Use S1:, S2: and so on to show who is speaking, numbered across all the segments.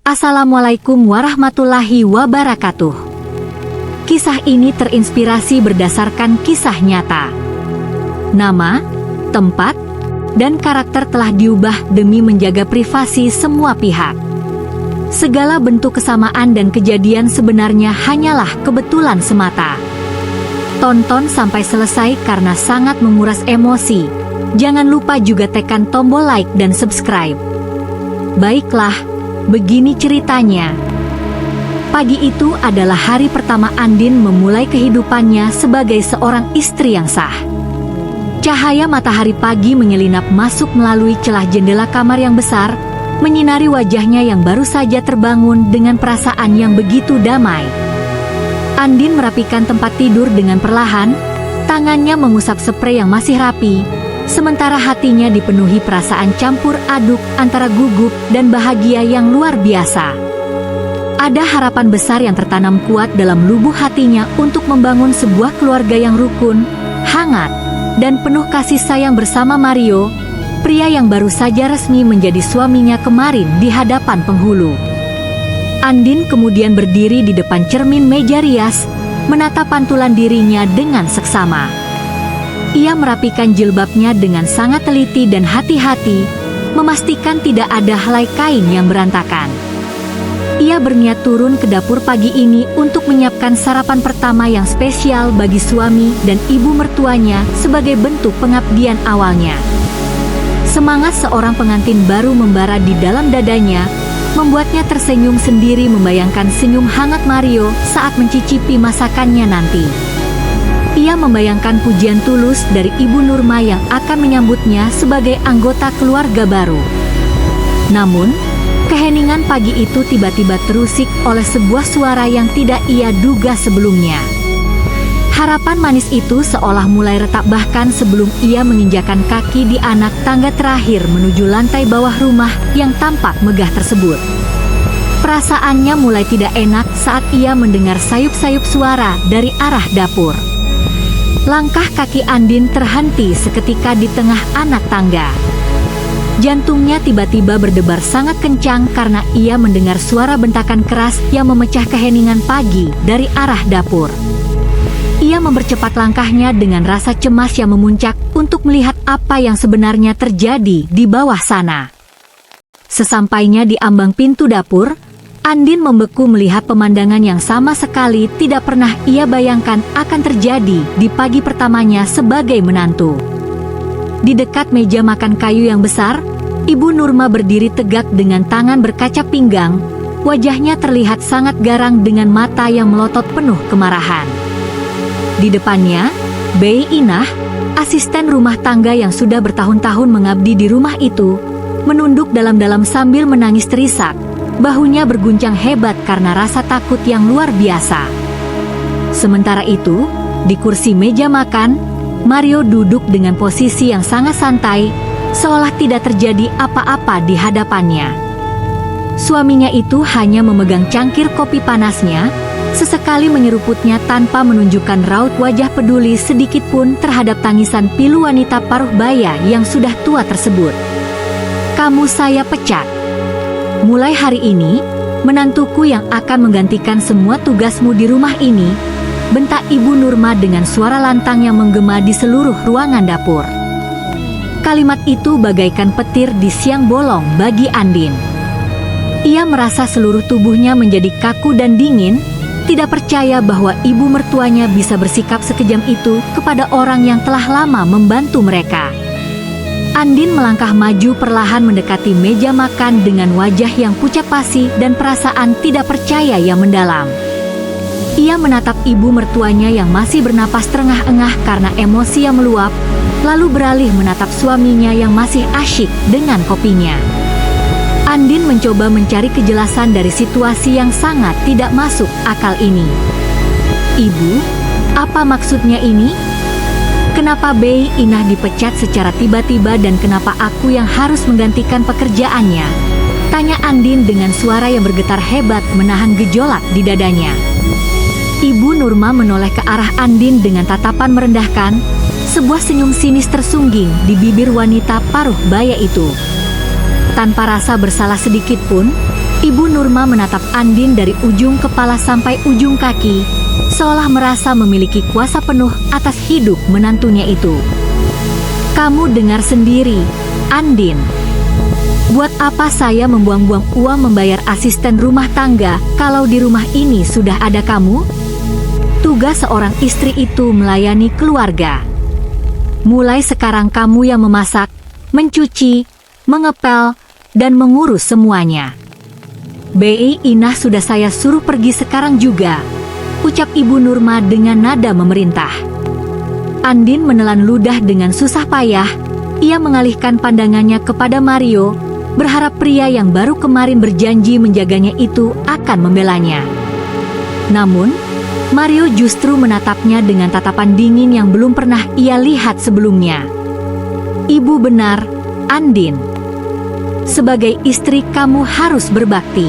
S1: Assalamualaikum warahmatullahi wabarakatuh. Kisah ini terinspirasi berdasarkan kisah nyata. Nama, tempat, dan karakter telah diubah demi menjaga privasi semua pihak. Segala bentuk kesamaan dan kejadian sebenarnya hanyalah kebetulan semata. Tonton sampai selesai karena sangat menguras emosi. Jangan lupa juga tekan tombol like dan subscribe. Baiklah, begini ceritanya. Pagi itu adalah hari pertama Andin memulai kehidupannya sebagai seorang istri yang sah. Cahaya matahari pagi menyelinap masuk melalui celah jendela kamar yang besar, menyinari wajahnya yang baru saja terbangun dengan perasaan yang begitu damai. Andin merapikan tempat tidur dengan perlahan, tangannya mengusap sprei yang masih rapi, sementara hatinya dipenuhi perasaan campur aduk antara gugup dan bahagia yang luar biasa. Ada harapan besar yang tertanam kuat dalam lubuk hatinya untuk membangun sebuah keluarga yang rukun, hangat, dan penuh kasih sayang bersama Mario, pria yang baru saja resmi menjadi suaminya kemarin di hadapan penghulu. Andin kemudian berdiri di depan cermin meja rias, menatap pantulan dirinya dengan seksama. Ia merapikan jilbabnya dengan sangat teliti dan hati-hati, memastikan tidak ada helai kain yang berantakan. Ia berniat turun ke dapur pagi ini untuk menyiapkan sarapan pertama yang spesial bagi suami dan ibu mertuanya sebagai bentuk pengabdian awalnya. Semangat seorang pengantin baru membara di dalam dadanya, membuatnya tersenyum sendiri membayangkan senyum hangat Mario saat mencicipi masakannya nanti. Ia membayangkan pujian tulus dari Ibu Nurma yang akan menyambutnya sebagai anggota keluarga baru. Namun, keheningan pagi itu tiba-tiba terusik oleh sebuah suara yang tidak ia duga sebelumnya. Harapan manis itu seolah mulai retak bahkan sebelum ia menginjakan kaki di anak tangga terakhir menuju lantai bawah rumah yang tampak megah tersebut. Perasaannya mulai tidak enak saat ia mendengar sayup-sayup suara dari arah dapur. Langkah kaki Andin terhenti seketika di tengah anak tangga. Jantungnya tiba-tiba berdebar sangat kencang karena ia mendengar suara bentakan keras yang memecah keheningan pagi dari arah dapur. Ia mempercepat langkahnya dengan rasa cemas yang memuncak untuk melihat apa yang sebenarnya terjadi di bawah sana. Sesampainya di ambang pintu dapur, Andin membeku melihat pemandangan yang sama sekali tidak pernah ia bayangkan akan terjadi di pagi pertamanya sebagai menantu. Di dekat meja makan kayu yang besar, Ibu Nurma berdiri tegak dengan tangan berkaca pinggang, wajahnya terlihat sangat garang dengan mata yang melotot penuh kemarahan. Di depannya, Bei Inah, asisten rumah tangga yang sudah bertahun-tahun mengabdi di rumah itu, menunduk dalam-dalam sambil menangis terisak. Bahunya berguncang hebat karena rasa takut yang luar biasa. Sementara itu, di kursi meja makan, Mario duduk dengan posisi yang sangat santai, seolah tidak terjadi apa-apa di hadapannya. Suaminya itu hanya memegang cangkir kopi panasnya, sesekali menyeruputnya tanpa menunjukkan raut wajah peduli sedikit pun terhadap tangisan pilu wanita paruh baya yang sudah tua tersebut. "Kamu saya pecat. Mulai hari ini, menantuku yang akan menggantikan semua tugasmu di rumah ini," bentak Ibu Nurma dengan suara lantang yang menggema di seluruh ruangan dapur. Kalimat itu bagaikan petir di siang bolong bagi Andin. Ia merasa seluruh tubuhnya menjadi kaku dan dingin, tidak percaya bahwa ibu mertuanya bisa bersikap sekejam itu kepada orang yang telah lama membantu mereka. Andin melangkah maju perlahan mendekati meja makan dengan wajah yang pucat pasi dan perasaan tidak percaya yang mendalam. Ia menatap ibu mertuanya yang masih bernapas terengah-engah karena emosi yang meluap, lalu beralih menatap suaminya yang masih asyik dengan kopinya. Andin mencoba mencari kejelasan dari situasi yang sangat tidak masuk akal ini. "Ibu, apa maksudnya ini? Kenapa Bei Inah dipecat secara tiba-tiba dan kenapa aku yang harus menggantikan pekerjaannya?" tanya Andin dengan suara yang bergetar hebat menahan gejolak di dadanya. Ibu Nurma menoleh ke arah Andin dengan tatapan merendahkan, sebuah senyum sinis tersungging di bibir wanita paruh baya itu. Tanpa rasa bersalah sedikit pun, Ibu Nurma menatap Andin dari ujung kepala sampai ujung kaki, seolah merasa memiliki kuasa penuh atas hidup menantunya itu. Kamu dengar sendiri, Andin. Buat apa saya membuang-buang uang membayar asisten rumah tangga kalau di rumah ini sudah ada kamu? Tugas seorang istri itu melayani keluarga. Mulai sekarang kamu yang memasak, mencuci, mengepel, dan mengurus semuanya. Bi Inah sudah saya suruh pergi sekarang juga, ucap Ibu Nurma dengan nada memerintah. Andin menelan ludah dengan susah payah. Ia mengalihkan pandangannya kepada Mario, berharap pria yang baru kemarin berjanji menjaganya itu akan membelanya. Namun, Mario justru menatapnya dengan tatapan dingin yang belum pernah ia lihat sebelumnya. Ibu benar, Andin. Sebagai istri kamu harus berbakti.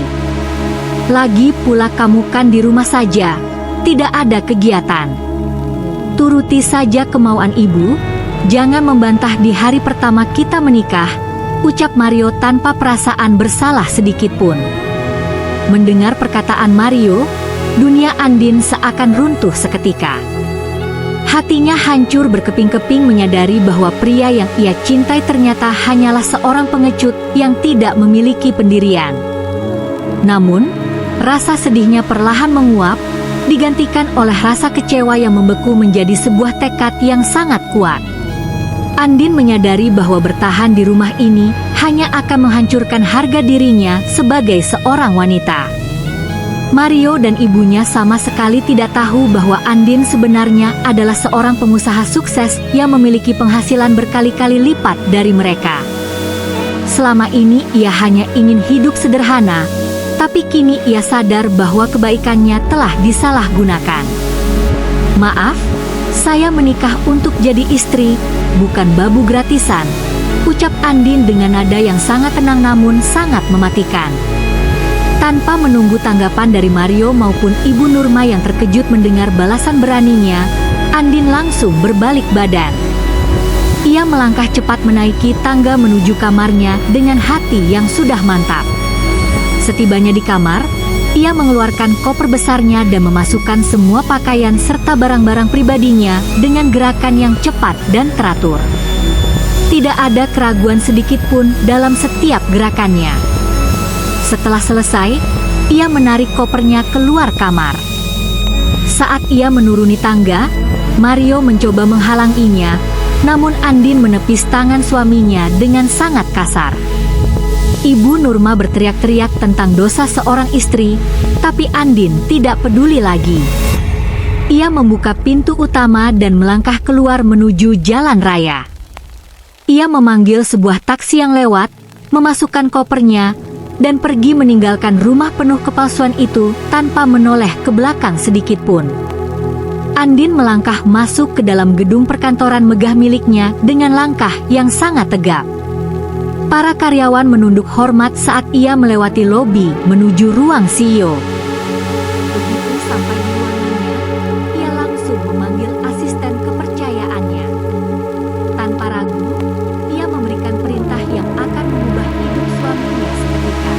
S1: Lagi pula kamu kan di rumah saja, tidak ada kegiatan. Turuti saja kemauan ibu, jangan membantah di hari pertama kita menikah, ucap Mario tanpa perasaan bersalah sedikit pun. Mendengar perkataan Mario, dunia Andin seakan runtuh seketika. Hatinya hancur berkeping-keping menyadari bahwa pria yang ia cintai ternyata hanyalah seorang pengecut yang tidak memiliki pendirian. Namun, rasa sedihnya perlahan menguap, digantikan oleh rasa kecewa yang membeku menjadi sebuah tekad yang sangat kuat. Andin menyadari bahwa bertahan di rumah ini hanya akan menghancurkan harga dirinya sebagai seorang wanita. Mario dan ibunya sama sekali tidak tahu bahwa Andin sebenarnya adalah seorang pengusaha sukses yang memiliki penghasilan berkali-kali lipat dari mereka. Selama ini ia hanya ingin hidup sederhana, tapi kini ia sadar bahwa kebaikannya telah disalahgunakan. Maaf, saya menikah untuk jadi istri, bukan babu gratisan, ucap Andin dengan nada yang sangat tenang namun sangat mematikan. Tanpa menunggu tanggapan dari Mario maupun Ibu Nurma yang terkejut mendengar balasan beraninya, Andin langsung berbalik badan. Ia melangkah cepat menaiki tangga menuju kamarnya dengan hati yang sudah mantap. Setibanya di kamar, ia mengeluarkan koper besarnya dan memasukkan semua pakaian serta barang-barang pribadinya dengan gerakan yang cepat dan teratur. Tidak ada keraguan sedikit pun dalam setiap gerakannya. Setelah selesai, ia menarik kopernya keluar kamar. Saat ia menuruni tangga, Mario mencoba menghalanginya, namun Andin menepis tangan suaminya dengan sangat kasar. Ibu Nurma berteriak-teriak tentang dosa seorang istri, tapi Andin tidak peduli lagi. Ia membuka pintu utama dan melangkah keluar menuju jalan raya. Ia memanggil sebuah taksi yang lewat, memasukkan kopernya, dan pergi meninggalkan rumah penuh kepalsuan itu tanpa menoleh ke belakang sedikit pun. Andin melangkah masuk ke dalam gedung perkantoran megah miliknya dengan langkah yang sangat tegap. Para karyawan menunduk hormat saat ia melewati lobi menuju ruang CEO. Begitu sampai di ruangannya, ia langsung memanggil asisten kepercayaannya. Tanpa ragu, ia memberikan perintah yang akan mengubah hidup suaminya seketika.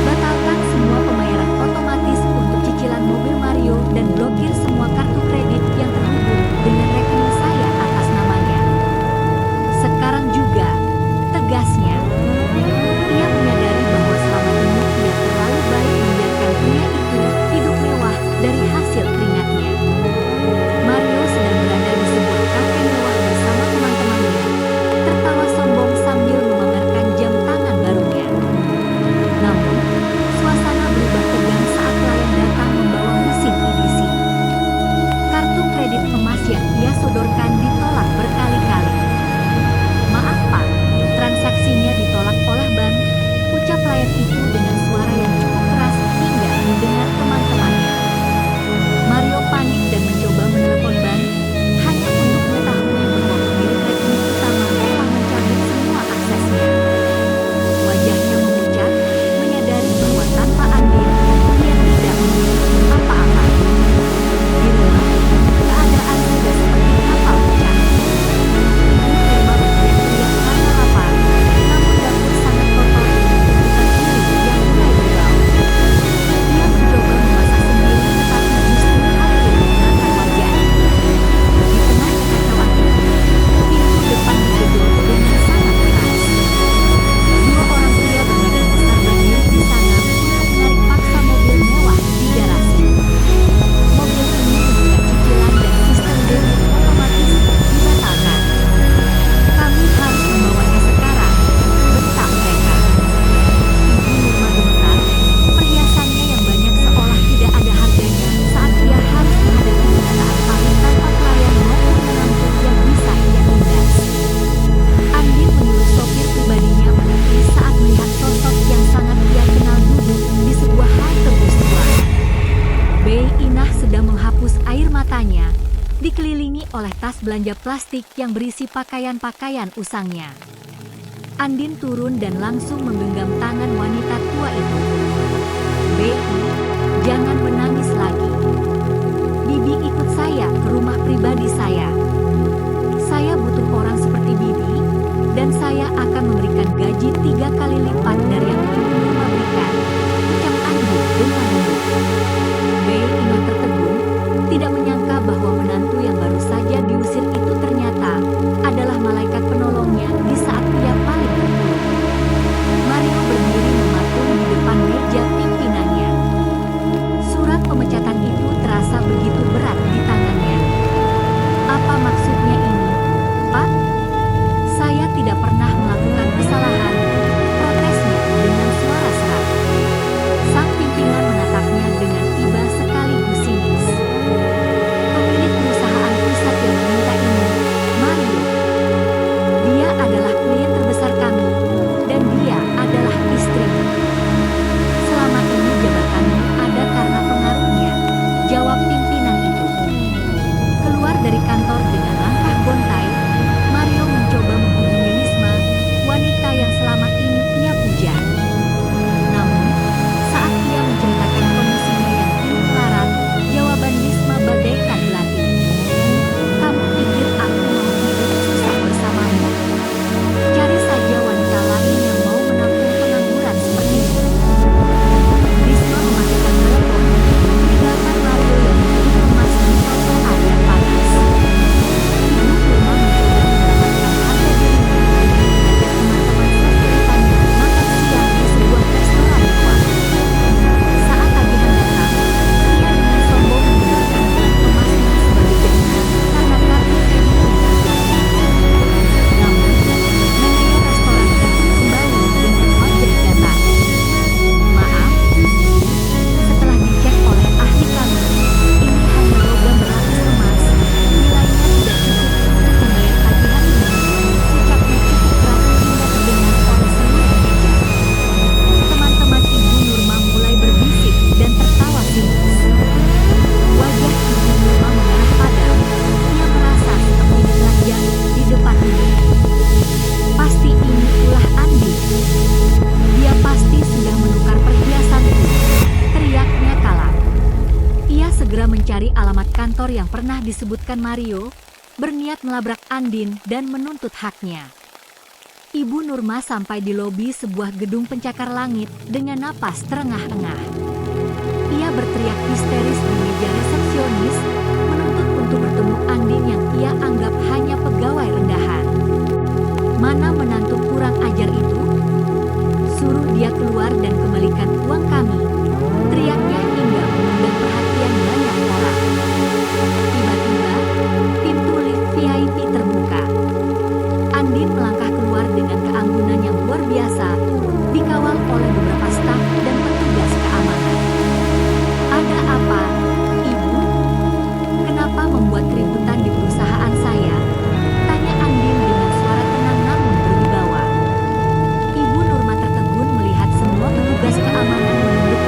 S1: Batalkan semua pembayaran otomatis untuk cicilan mobil Mario dan blokir semua kartu kredit yang terhubung dengan rekening saya atas namanya. Sekarang juga, tegasnya. Ia menyadari bahwa selama ini ia terlalu baik membiarkan oleh tas belanja plastik yang berisi pakaian-pakaian usangnya. Andin turun dan langsung menggenggam tangan wanita tua itu. "Bi, jangan menangis lagi. Bibi ikut saya ke rumah pribadi saya. Saya butuh orang seperti Bibi, dan saya akan memberikan gaji 3 kali lipat dari yang Ibu Nurma berikan," ucap Andin dengan lembut. Bei ingat tertegun, tidak menyangka bahwa menantu yang baru saja diusir itu ternyata adalah malaikat penolongnya di saat ia paling terpuruk. Mario berdiri mematung di depan meja pimpinannya. Surat pemecatan itu terasa begitu berat di tangannya. "Apa maksudnya ini, Pak? Saya tidak pernah melakukan kesalahan," protesnya dengan suara serak. Sang pimpinan menatapnya dengan iba sekaligus sinis. "Pemilik perusahaan pusat yang meminta ini, Mario. Dia adalah klien terbesar kami, dan dia adalah istrimu. Selama ini jabatanmu ada karena pengaruhnya," jawab pimpinan itu. Keluar dari kantor dengan langkah gontai, Mario mencoba menghubungi Lisma, wanita yang selama ini ia puja. Namun, saat ia menceritakan kondisinya yang kini melarat, jawaban Lisma bagaikan belati. "Kamu pikir aku mau hidup susah bersamamu? Cari saja wanita lain yang mau menampung pengangguran sepertimu." Lisma mematikan telepon, meninggalkan Mario yang duduk lemas di trotoar yang panas. Ibu Nurma mencoba mendapatkan harga dirinya dengan mengajak teman-teman sosialitanya makan siang di sebuah restoran mewah. Saat tagihan datang, ia dengan sombong menunjukkan gelang emasnya sebagai jaminan karena kartu kredit tidak aktif. Namun, manajer restoran itu kembali dengan wajah datar. "Maaf, setelah dicek oleh ahli kami, ini hanya logam berlapis emas. Nilainya tidak cukup untuk membayar tagihan ini," ucapnya cukup keras hingga terdengar oleh seluruh meja. Teman-teman Ibu Nurma mulai berbisik dan tertawa sinis. Wajah Ibu Nurma mengarah padam. Ia merasa seperti ditelanjang di depan umum. "Pasti ini ulah Andi. Dia pasti sudah menukar perhiasanku," teriaknya kalap. Ia segera mencari alamat kantor yang pernah disebutkan Mario, berniat melabrak Andin dan menuntut haknya. Ibu Nurma sampai di lobi sebuah gedung pencakar langit dengan napas terengah-engah. Ia berteriak histeris di meja resepsionis, menuntut untuk bertemu Andin yang ia anggap hanya pegawai rendahan. "Mana menantu kurang ajar itu? Suruh dia keluar dan kembalikan uang kami," teriaknya hingga mengundang perhatian banyak orang. Tiba-tiba, pintu lift VIP terbuka. Andin melangkah keluar dengan keanggunan yang luar biasa, dikawal oleh beberapa staf dan petugas keamanan. "Ada apa, Ibu? Kenapa membuat keributan di perusahaan saya?" tanya Andin dengan suara tenang namun berwibawa. Ibu Nurma tertegun melihat semua petugas keamanan menunduk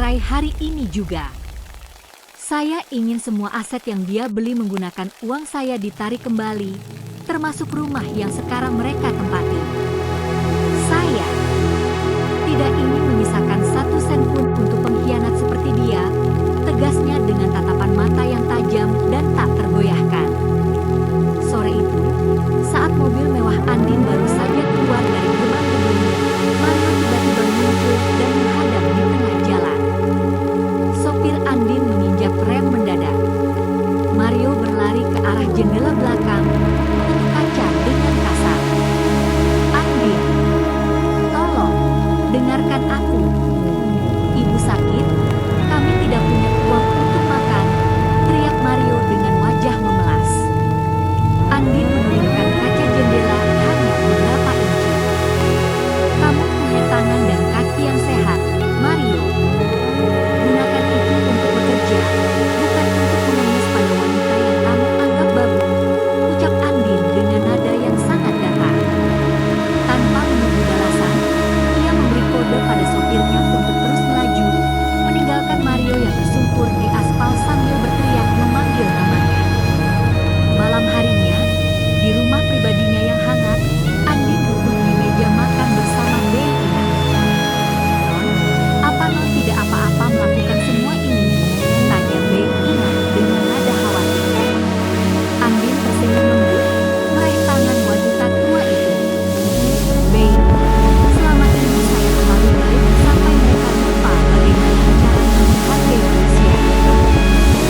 S1: meraih hari ini juga. Saya ingin semua aset yang dia beli menggunakan uang saya ditarik kembali, termasuk rumah yang sekarang mereka tempati. Saya tidak ingin menyisakan satu sen pun untuk pengkhianat seperti dia, tegasnya dengan tatapan mata yang tajam dan tak tergoyahkan. Sore itu, saat mobil mewah Andin baru saja keluar dari gerbang gedung, Mario tiba-tiba muncul dan menghadap di tengah jalan. Sopir Andin menginjak rem mendadak. Mario berlari ke arah jendela belakang, mengetuk kaca dengan kasar. "Andin, tolong, dengarkan aku. Ibu sakit, kami tidak punya uang untuk makan," teriak Mario dengan wajah memelas. Andin menurunkan kaca jendela hanya beberapa inci. "Kamu punya tangan dan kaki yang sehat, Mario. Gunakan itu untuk bekerja, bukan untuk menangis pada wanita yang kamu anggap babu," ucap Andin dengan nada yang sangat datar. Tanpa menunggu balasan, ia memberi kode pada sopirnya untuk terus melaju, meninggalkan Mario yang tersungkur di aspal sambil berteriak memanggil namanya. Malam harinya, di rumah pribadinya yang hangat, Andin duduk di meja makan bersama Bei Ina. "Non, apa non tidak apa-apa melakukan semua ini?" tanya Bei Ina dengan nada khawatir. Andin tersenyum lembut, meraih tangan wanita tua itu. "Bei, selama ini saya terlalu baik sampai mereka lupa bagaimana caranya menghargai manusia.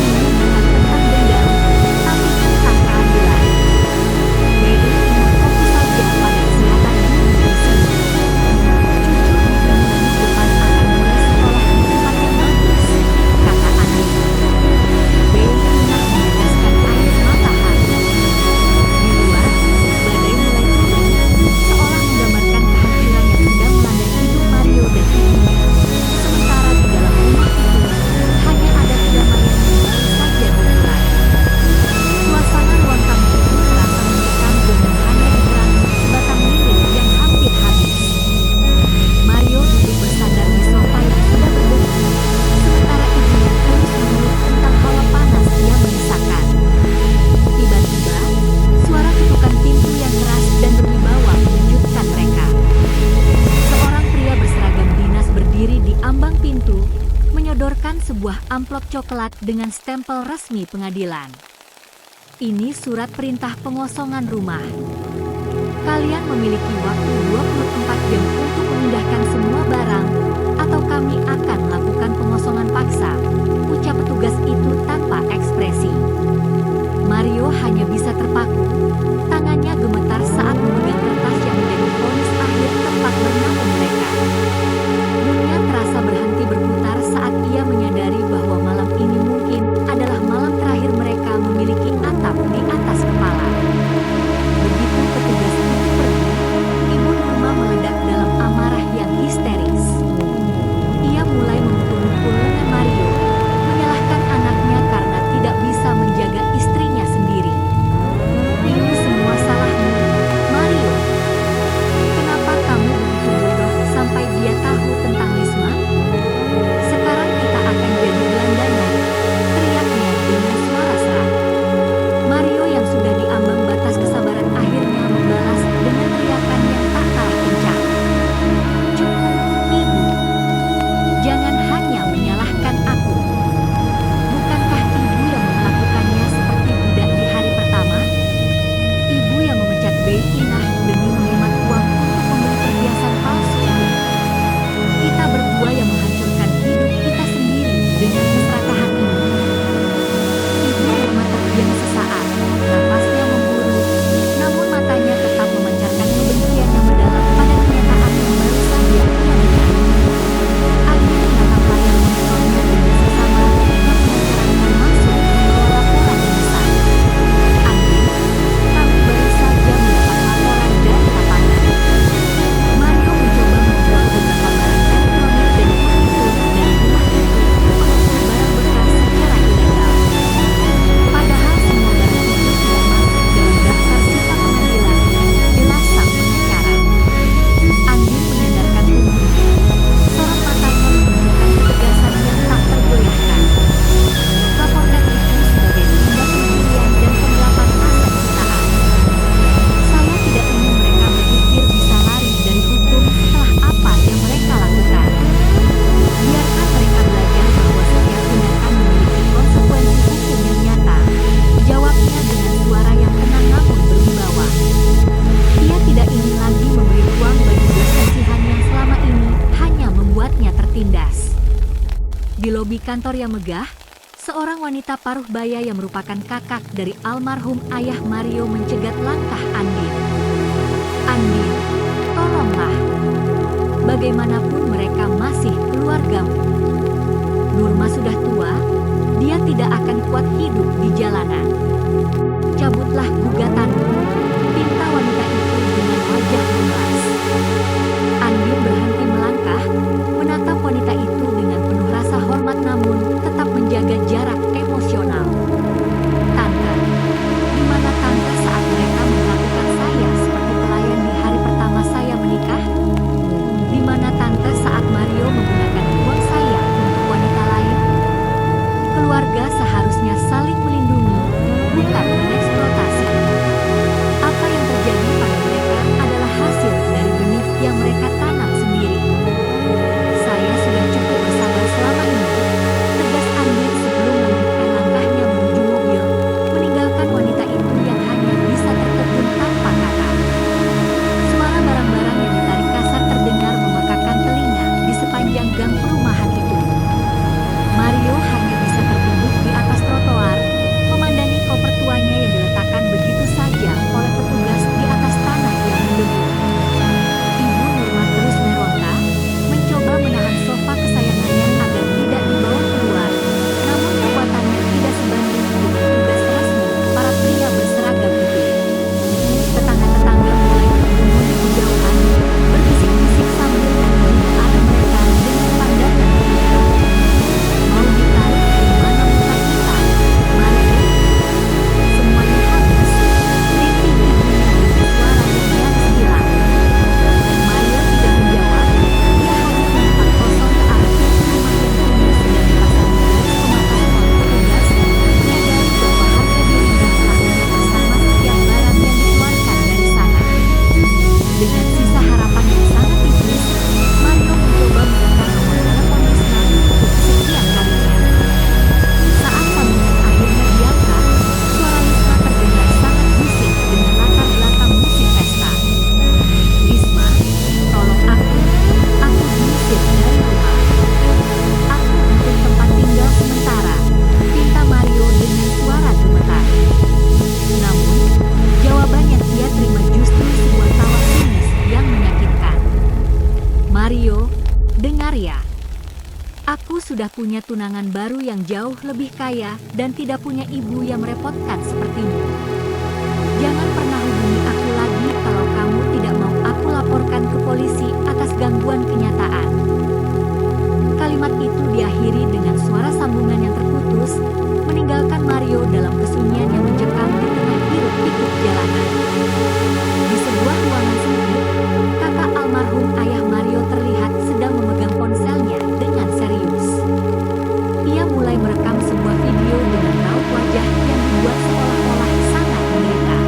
S1: Ini bukan tentang dendam, tapi tentang keadilan. Bei, fokus saja pada kesehatan ibu di sini. Cucu dan minggu depan akan mulai sekolah di tempat yang bagus," kata Andin. Bei Ina meneteskan air mata haru. Di luar, badai mulai turun, seolah menggambarkan kehancuran yang sedang melanda hidup Mario dan ibunya. Sementara di dalam rumah itu, hanya ada kedamaian yang baru saja dimulai. Suasana ruang tamu itu terasa mencekam dengan hanya diterangi sebatang lilin yang hampir habis. Mario duduk bersandar di sofa yang sudah berdebu, sementara ibunya terus mengeluh tentang hawa panas yang menyisakan. Tiba-tiba, suara ketukan pintu yang keras dan berwibawa mengejutkan mereka. Seorang pria berseragam dinas berdiri di ambang pintu, menyodorkan sebuah amplop coklat dengan stempel resmi pengadilan. "Ini surat perintah pengosongan rumah. Kalian memiliki waktu 24 jam untuk memindahkan semua barang, atau kami akan melakukan pengosongan paksa," ucap petugas itu tanpa ekspresi. Mario hanya bisa terpaku. Tangannya gemetar saat memegang kertas yang menjadi vonis akhir tempat bernaung mereka. Dunia terasa berhenti berputar saat ia menyadari bahwa malam ini mungkin adalah malam terakhir mereka memiliki atap di atas kepala. Begitu petugas itu pergi, ibu Nurma meledak dalam amarah yang histeris. Ia mulai memukul-mukul lengan Mario, menyalahkan anaknya karena tidak bisa menjaga istrinya sendiri. "Ini semua salahmu, lobi kantor yang megah, seorang wanita paruh baya yang merupakan kakak dari almarhum ayah Mario mencegat langkah Andin. Andin, tolonglah. Bagaimanapun mereka masih keluargamu. Nurma sudah tua, dia tidak akan kuat hidup di jalanan. Cabutlah gugatanmu, pinta wanita itu dengan wajah memelas. Andin berhenti melangkah, menatap wanita itu dengan penuh rasa hormat namun tetap menjaga jarak emosional. Tante, di mana tante saat mereka memperlakukan saya seperti pelayan di hari pertama saya menikah? Di mana tante saat Mario menggunakan uang saya untuk wanita lain? Keluarga seharusnya saling melindungi, bukan mengeksploitasi. Apa yang terjadi pada mereka adalah hasil dari benih yang mereka tanam sendiri. Saya sudah cukup bersabar selama ini, tegas Andin sebelum melanjutkan langkahnya menuju mobil, meninggalkan wanita itu yang hanya bisa tertegun tanpa kata. Suara barang-barang yang ditarik kasar terdengar memekakan telinga di sepanjang gang perumahan itu. Mario hanya bisa terduduk di atas trotoar, memandangi koper tuanya yang diletakkan begitu saja oleh petugas di atas tanah yang menggebu. Ibu Nurma terus meronta, mencoba menahan sofa kesayangannya agar tidak dibawa keluar, namun kekuatannya tidak sebanding dengan tugas resmi para pria berseragam itu. Tetangga-tetangga mulai berkerumun di kejauhan, berbisik-bisik sambil menunjuk arah mereka dengan pandangan berbeda. Mau ditarik dari mana muka kita, Mario? Semuanya habis. Riti ibunya dengan suara yang nyaris hilang. Mario tidak menjawab. Dia hanya menatap kosong ke arah pintu rumah yang kini sedang dipasang garis pematas oleh petugas, menyadari bahwa harga dirinya telah naik bersama setiap barang yang dikeluarkan dari sana. Dengan sisa harapan yang sangat tipis, Mario mencoba menekan nomor telepon Risma untuk kesekian kalinya. Saat sambungan akhirnya diangkat, suara Risma terdengar sangat bising dengan latar belakang musik pesta. Risma, tolong aku diusir dari rumah. Aku butuh tempat tinggal sementara, pinta Mario dengan suara gemetar. Namun, jawaban yang ia terima justru sebuah tawa sinis yang menyakitkan. Mario, dengar ya. Aku sudah punya tunangan baru yang jauh lebih kaya dan tidak punya ibu yang merepotkan sepertimu. Jangan pernah hubungi aku lagi kalau kamu tidak mau aku laporkan ke polisi atas gangguan kenyataan. Kalimat itu diakhiri dengan suara sambungan yang terputus, meninggalkan Mario dalam kesunyian yang mencekam di tengah hiruk-pikuk jalanan. Di sebuah ruangan sempit, kakak almarhum ayah Mario terlihat sedang memegang ponselnya dengan serius. Ia mulai merekam sebuah video dengan raut wajah yang dibuat seolah-olah sangat menderita.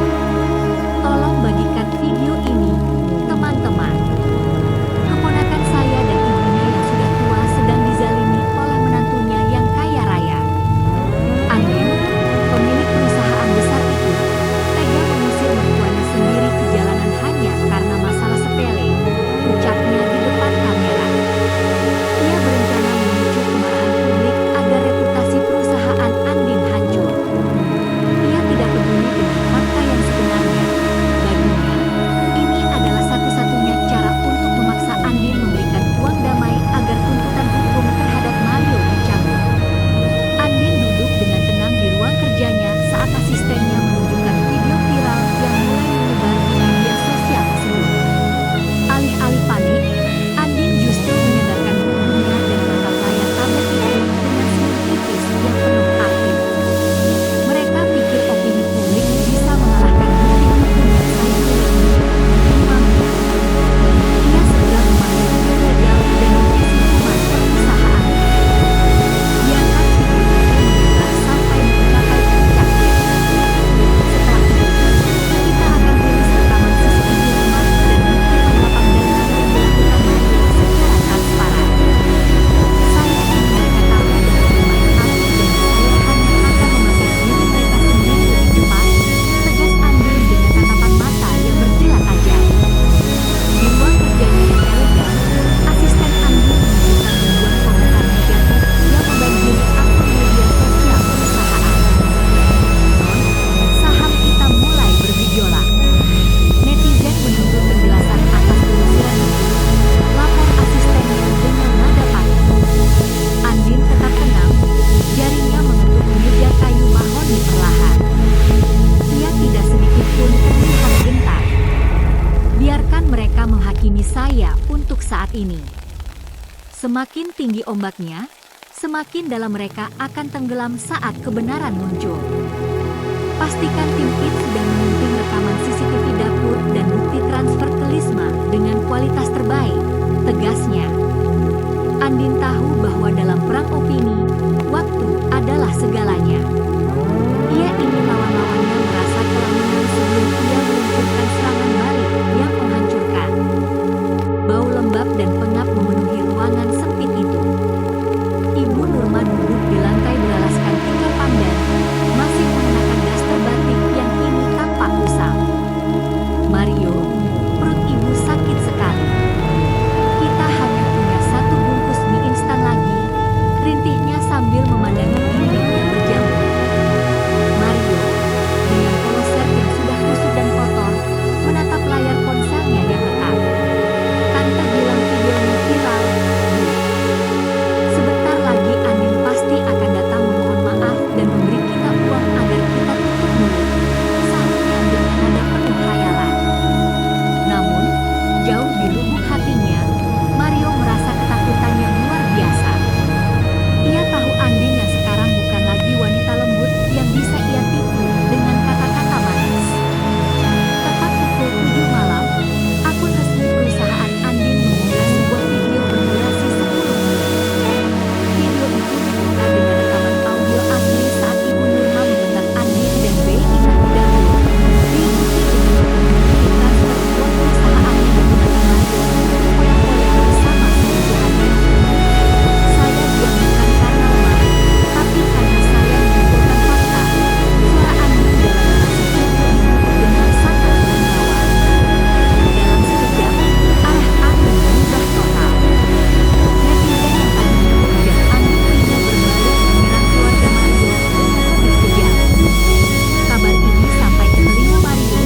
S1: menyayangi saya untuk saat ini. Semakin tinggi ombaknya, semakin dalam mereka akan tenggelam saat kebenaran muncul. Pastikan tim IT sudah menyunting rekaman CCTV dapur dan bukti transfer ke Lisma dengan kualitas terbaik, tegasnya. Andin tahu bahwa dalam perang opini, waktu adalah segalanya. Ia ingin lawan-lawannya merasa kelaminan sebelum ia meluncurkan serangan balik yang menghancurkan. Bau lembab dan pengap memenuhi ruangan sempit itu. Ibu Nurma duduk di lantai beralaskan tikar pandan, masih mengenakan daster batik yang kini tampak usang. Mario, perut ibu sakit sekali. Kita hanya punya satu bungkus mie instan lagi, rintihnya sambil memandangi dinding yang berjamur. Mario, dengan poloser yang sudah kusut dan kotor, menatap layar ponselnya yang retak. Tante bilang videonya viral, Bu. Sebentar lagi Andin pasti akan datang memohon maaf dan memberi kita uang agar kita tutup mulut, sahutnya dengan nada penuh khayalan. Namun, jauh di lubuk hatinya, Mario merasa ketakutan yang luar biasa. Ia tahu Andin yang sekarang bukan lagi wanita lembut yang bisa ia tipu dengan kata-kata manis. Tepat pukul 7 malam, akun resmi perusahaan Andin mengunggah sebuah video berdurasi 10 menit. Video itu dibuka dengan rekaman audio asli saat Ibu Nurma membentak Andin dan Bei Inah di dapur, diikuti dengan dokumentasi transfer uang perusahaannya menggunakan Mario untuk proyek-proyek bersama selingkuhannya. Saya diam bukan karena lemah, tapi karena saya mengumpulkan fakta. Suara Andin dalam narasi video itu dengan sangat menggawat. Dalam sekejap, arah Andin berubah total. Netizen yang tadinya menghujat Andin kini berbalik menyerang keluarga Mario dengan lebih kejam. Kabar ini sampai ke telinga Mario,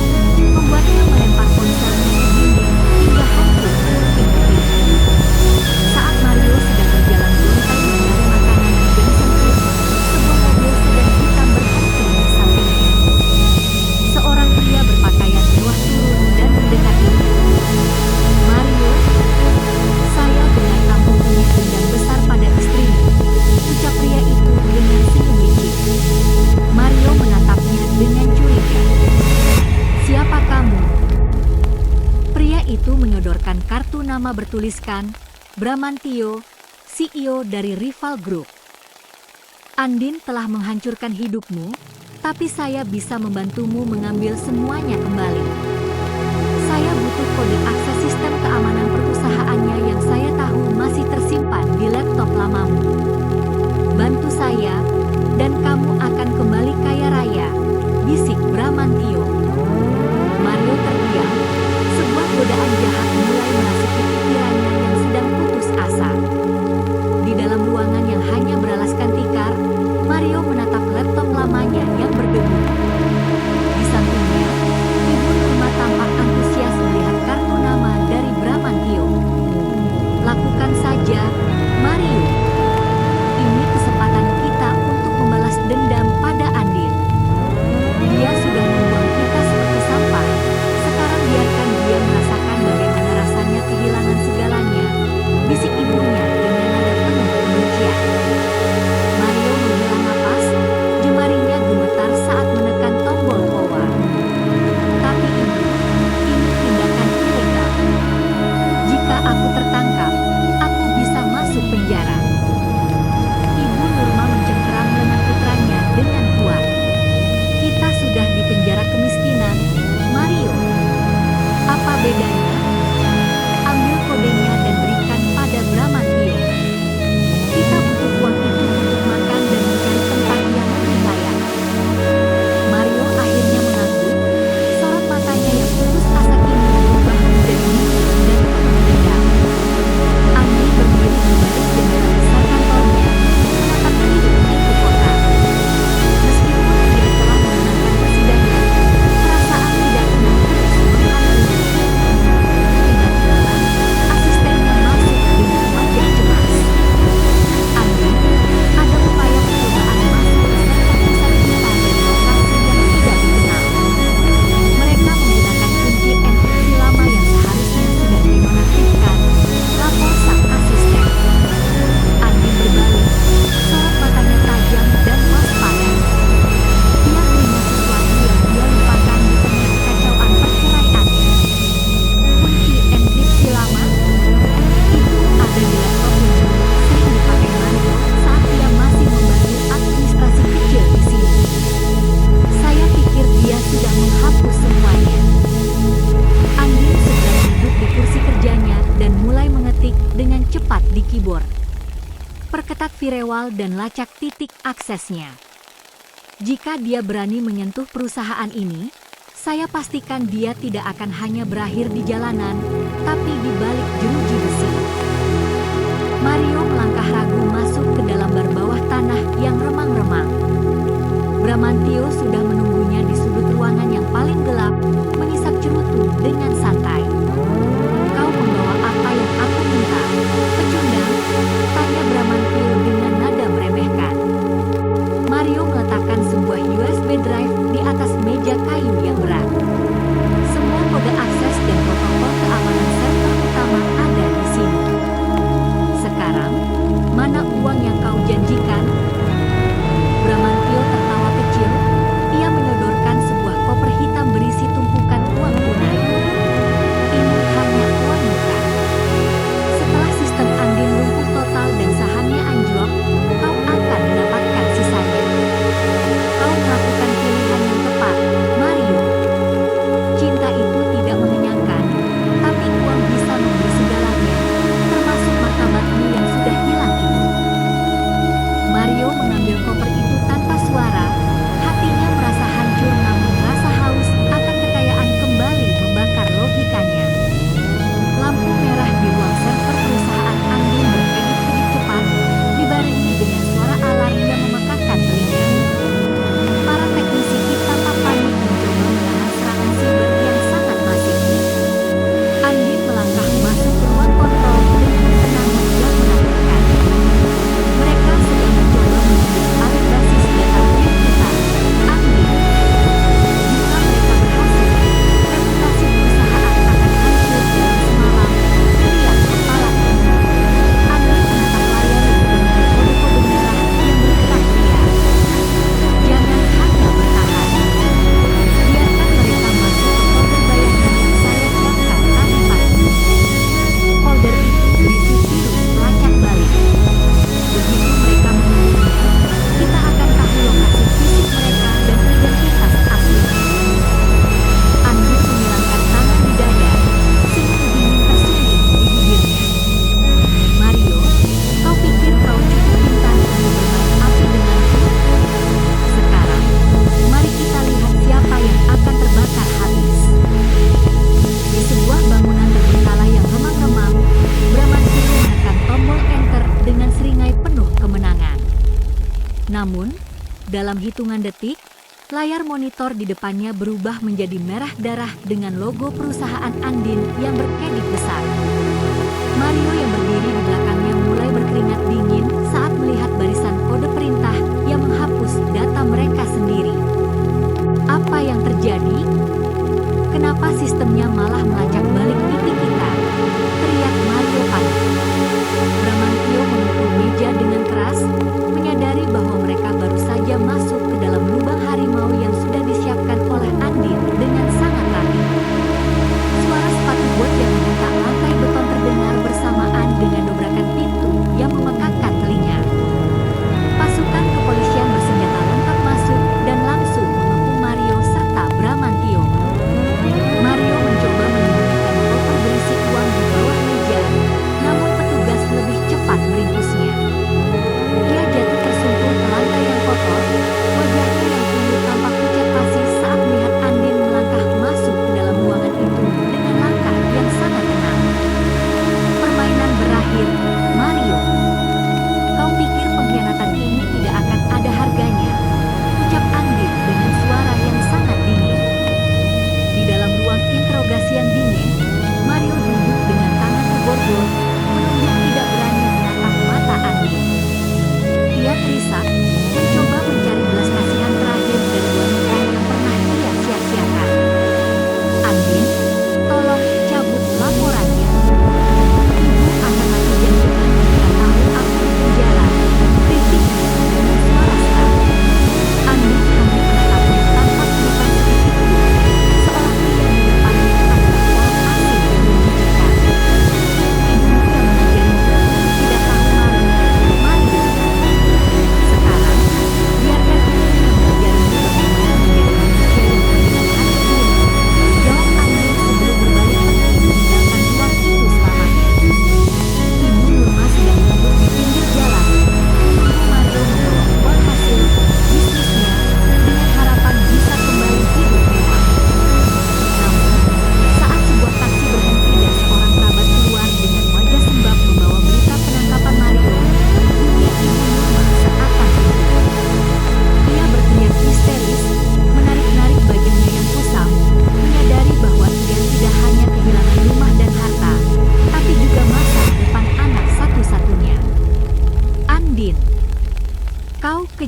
S1: membuatnya melempar ponselnya ke dinding hingga hancur berkeping-keping. Saat Mario sedang berjalan lontai mencari makanan di gang sempit, sebuah mobil sedan hitam berhenti di sampingnya. Seorang pria berpakaian mewah turun dan mendekati. Mario, saya dengar kamu punya dendam besar pada istrimu, ucap pria itu dengan senyum licik. Mario menatapnya dengan curiga. Siapa kamu? Pria itu menyodorkan kartu nama bertuliskan Bramantio, CEO dari Rival Group. Andin telah menghancurkan hidupmu, tapi saya bisa membantumu mengambil semuanya kembali. Saya butuh kode akses sistem keamanan perusahaannya yang saya tahu masih tersimpan di laptop lamamu. Bantu saya, dan kamu akan kembali kaya raya, bisik Bramantio. Mario terdiam, sebuah godaan jahat mulai merasuki pikirannya yang sedang putus asa. Di dalam ruangan yang hanya beralaskan tikar, Mario menatap laptop lamanya yang berdebu. Di sampingnya, Ibu Nurma tampak antusias melihat kartu nama dari Bramantio. Lakukan saja, Mario. Ini kesempatan kita untuk membalas dendam pada Andin. Dia sudah membuang kita seperti sampah, sekarang biarkan dia merasakan bagaimana ketat firewall dan lacak titik aksesnya. Jika dia berani menyentuh perusahaan ini, saya pastikan dia tidak akan hanya berakhir di jalanan, tapi di balik jeruji besi. Mario melangkah ragu masuk ke dalam bar bawah tanah yang remang-remang. Bramantio sudah menunggunya di sudut ruangan yang paling gelap, mengisap cerutu dengan santai. "Kau membawa apa yang aku minta, pecundang?" tanya Bramantio dengan nada meremehkan. Mario meletakkan sebuah USB drive di atas meja kayu yang berat. Semua kode akses dan protokol keamanan server utama ada di sini. "Sekarang, mana uang yang kau janjikan?" Bramantio tertawa kecil. Ia menyodorkan sebuah koper hitam berisi tumpukan uang tunai. "Ini hanya uang muka. Setelah sistem Andin lumpuh total dan sahamnya anjlok, kau akan mendapatkan sisanya. Kau melakukan pilihan yang tepat, Mario. Cinta itu tidak mengenyangkan, tapi uang bisa membeli segalanya, termasuk martabatmu yang sudah hilang itu." Mario mengambil koper itu tanpa suara, hatinya merasa hancur namun rasa haus akan kekayaan kembali membakar logikanya. Lampu merah di ruang server perusahaan Andin berkedip-kedip cepat, dibarengi dengan suara alarm yang memekakkan telinga. Para teknisi hitam panik mencoba menahan serangan siber yang sangat masif. Andin melangkah masuk ke ruang kontrol dengan tenang dan menakutkan. Mereka sedang mencoba menembus parit basis data milik kita. Andin, jika mereka berhasil, reputasi perusahaan akan hancur dalam semalam, teriak kepala Andin. Andin menatap layar yang penuh kode-kode merah yang bergerak liar. "Jangan hanya bertahan. Biarkan mereka masuk ke folder bayangan yang saya siapkan tadi pagi. Folder itu berisi virus pelacak balik. Begitu mereka menghubunginya, kita akan tahu lokasi fisik mereka dan identitas aslinya." Andin menyilangkan tangan di dada, senyum dingin tersungging di bibirnya. "Mario, kau pikir kau cukup pintar untuk bermain api denganku? Sekarang, mari kita lihat siapa yang akan terbakar habis." Di sebuah bangunan terbengkalai yang remang-remang, Bramantio menekan tombol enter dengan seringai penuh kemenangan. Namun, dalam hitungan detik, layar monitor di depannya berubah menjadi merah darah dengan logo perusahaan Andin yang berkedip besar. Mario yang berdiri di belakangnya mulai berkeringat dingin saat melihat barisan kode perintah yang menghapus data mereka sendiri. "Apa yang terjadi? Kenapa sistemnya malah melacak balik IP kita?" teriak Mario panik. Bramantio memukul meja dengan keras, menyadari bahwa mereka baru saja masuk ke dalam lubang harimau yang sudah disiapkan oleh Andin dengan sangat rapi. Suara sepatu bot yang menghentak lantai beton terdengar bersamaan dengan dobrakan pintu yang memekakkan telinga. Pasukan kepolisian bersenjata lengkap masuk dan langsung mengepung Mario serta Bramantio. Mario mencoba menyembunyikan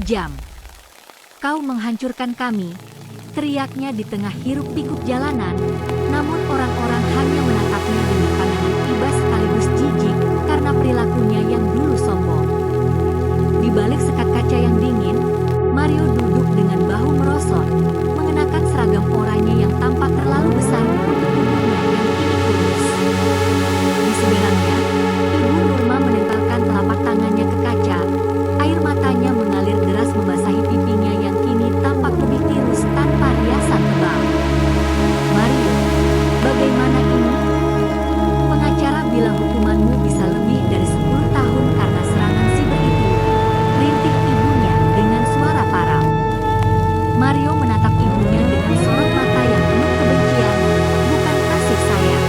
S1: kejam. Kau menghancurkan kami, teriaknya di tengah hiruk-pikuk jalanan, namun orang-orang hanya menatapnya dengan pandangan iba sekaligus jijik karena perilakunya yang dulu sombong. Di balik sekat kaca yang dingin, Mario duduk dengan bahu merosot, mengenakan seragam oranye yang tampak terlalu besar untuk tubuhnya yang kini kurus. Di seberangnya, Ibu Nurma menempelkan telapak tangannya ke kaca, air matanya mengalir deras membasahi pipinya yang kini tampak lebih tirus tanpa riasan tebal. Mario, bagaimana ini? Pengacara bilang hukumanmu bisa lebih dari 10 tahun karena serangan siber itu. Rintih ibunya dengan suara parau. Mario menatap ibunya dengan sorot mata yang penuh kebencian, bukan kasih sayang.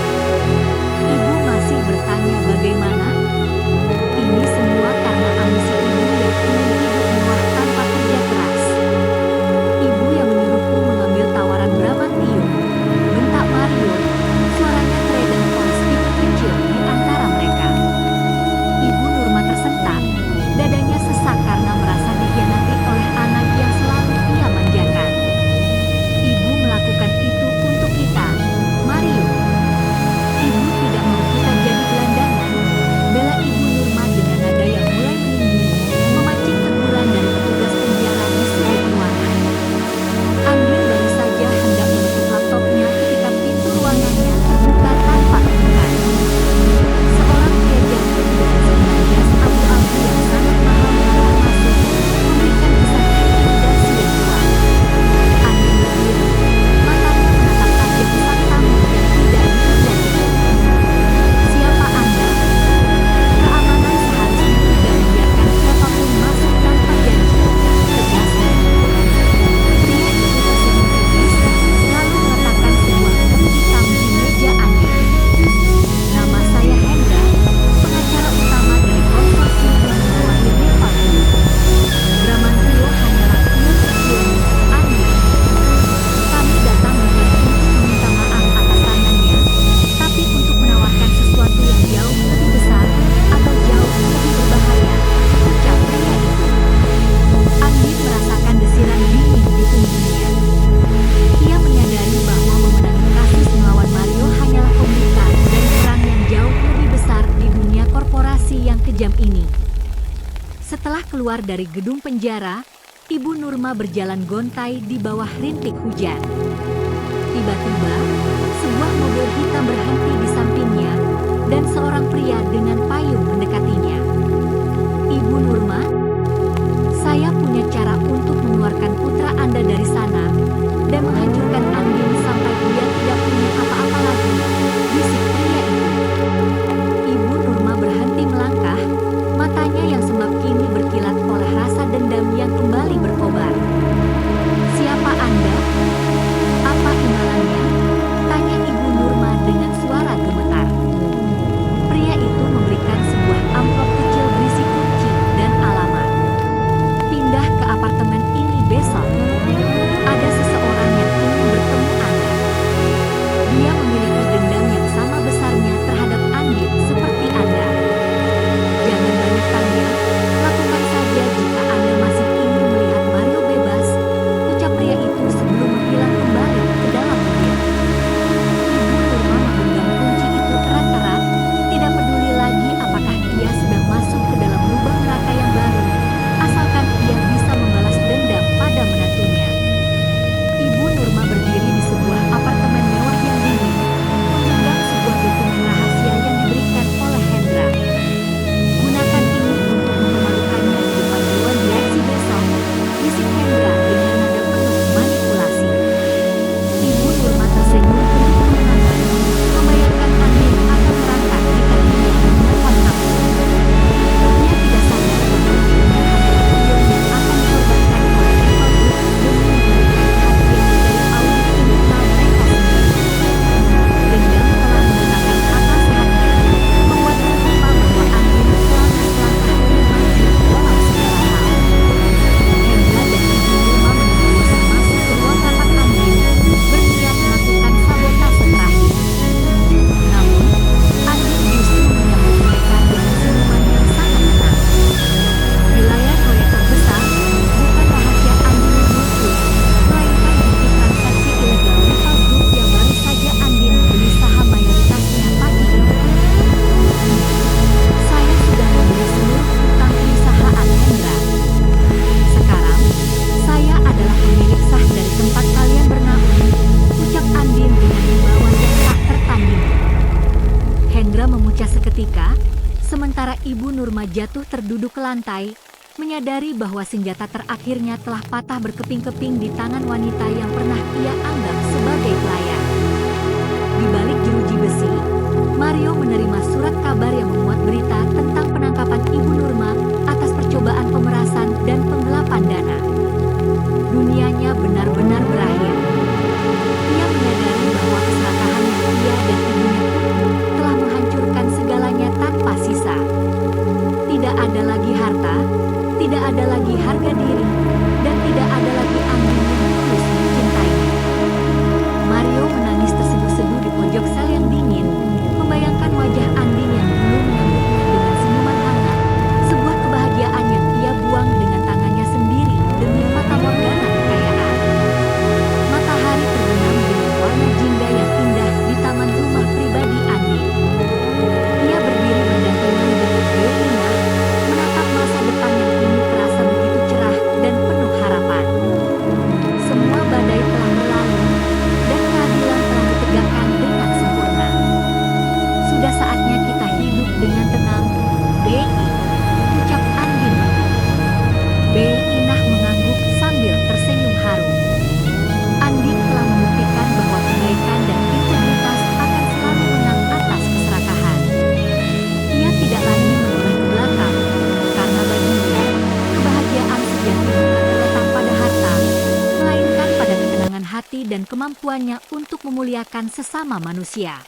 S1: Ibu masih bertanya bagaimana? Ini semua karena ambisi ibu yang ingin hidup mewah tanpa kerja keras. Ibu yang menyuruhku mengambil tawaran Bramantio, bentak Mario, suaranya teredam oleh speaker kecil di antara mereka. Ibu Nurma tersentak, dadanya sesak karena merasa dikhianati oleh anak yang selalu ia manjakan. Ibu melakukan itu untuk kita, Mario. Ibu tidak mau kita jadi gelandangan, bela Ibu Nurma dengan nada yang mulai meninggi, memancing teguran dari petugas penjara di sudut ruangan. Andin baru saja hendak menutup laptopnya ketika pintu ruangannya terbuka tanpa keluhan. Seorang pria jangkung dengan sandal jas abu-abu yang sangat mahal mengarah masuk, memberikan kesan intimidasi yang kuat. Andin berdiri, matanya menatap tajam sang tamu yang tidak dipercayai. Siapa Anda? Keamanan seharusnya tidak membiarkan siapapun masuk tanpa janji, tegasnya. Pria itu tersenyum tipis, lalu meletakkan sebuah buku hitam di meja Andin. Nama saya Hendra, pengacara utama dari konsorsium yang membawahi Rivaldo. Bramantio hanyalah klien kecilmu, Andin. Kami datang bukan untuk meminta maaf atas serangannya, tapi untuk menawarkan sesuatu yang jauh lebih besar atau jauh lebih berbahaya, ucap pria itu. Andin merasakan desiran dingin di punggungnya. Ia menyadari bahwa memenangi kasus melawan Mario hanyalah pembuka dari perang yang jauh lebih besar di dunia korporasi yang kejam ini. Setelah keluar dari gedung penjara, Ibu Nurma berjalan gontai di bawah rintik hujan. Tiba-tiba, sebuah mobil hitam berhenti di sampingnya, dan seorang pria dengan payung mendekatinya. Ibu Nurma, saya punya cara untuk mengeluarkan putra Anda dari sana, dan menghancurkan Andin sampai dia tidak punya apa-apa lagi, bisik pria itu. Ibu Nurma berhenti melangkah, matanya yang sembab kini berkilat oleh rasa dendam yang kembali berkobar. Siapa Anda? Apa imbalannya? Tanya Ibu Nurma Seketika, sementara Ibu Nurma jatuh terduduk ke lantai, menyadari bahwa senjata terakhirnya telah patah berkeping-keping di tangan wanita yang pernah ia anggap sebagai pelayan. Di balik jeruji besi, Mario menerima surat kabar yang memuat berita tentang penangkapan Ibu Nurma atas percobaan pemerasan dan penggelapan dana. Dunianya benar-benar berakhir. Ia menyadari bahwa keserakahan yang ia dan ibunya itu telah menghancurkan segalanya tanpa sisa. Tidak ada lagi harta, tidak ada lagi harga diri, dan tidak ada lagi Andin yang tulus mencintainya. Mario menangis terseduh-seduh di pojok sel yang dingin, membayangkan wajah Andin yang dulu menyambutnya dengan senyuman hangat, sebuah kebahagiaan yang ia buang dengan tangannya sendiri demi fata morgana kekayaan. Matahari terbenam dengan warna jingga yang indah di taman rumah pribadi Andin. Ia berdiri berdampingan dengan Beina, menatap masa depan yang kini terasa begitu cerah dan penuh harapan. Semua badai telah berlalu, dan keadilan telah ditegakkan dengan sempurna. Sudah saatnya kita hidup dengan tenang, Beina, ucap Andin. Beina mengangguk sambil tersenyum haru. Andin telah membuktikan bahwa kebaikan dan integritas akan selalu menang atas keserakahan. Ia tidak lagi menoleh ke belakang, karena baginya, kebahagiaan sejati bukan terletak pada harta, melainkan pada ketenangan hati dan kemampuannya untuk memuliakan sesama manusia.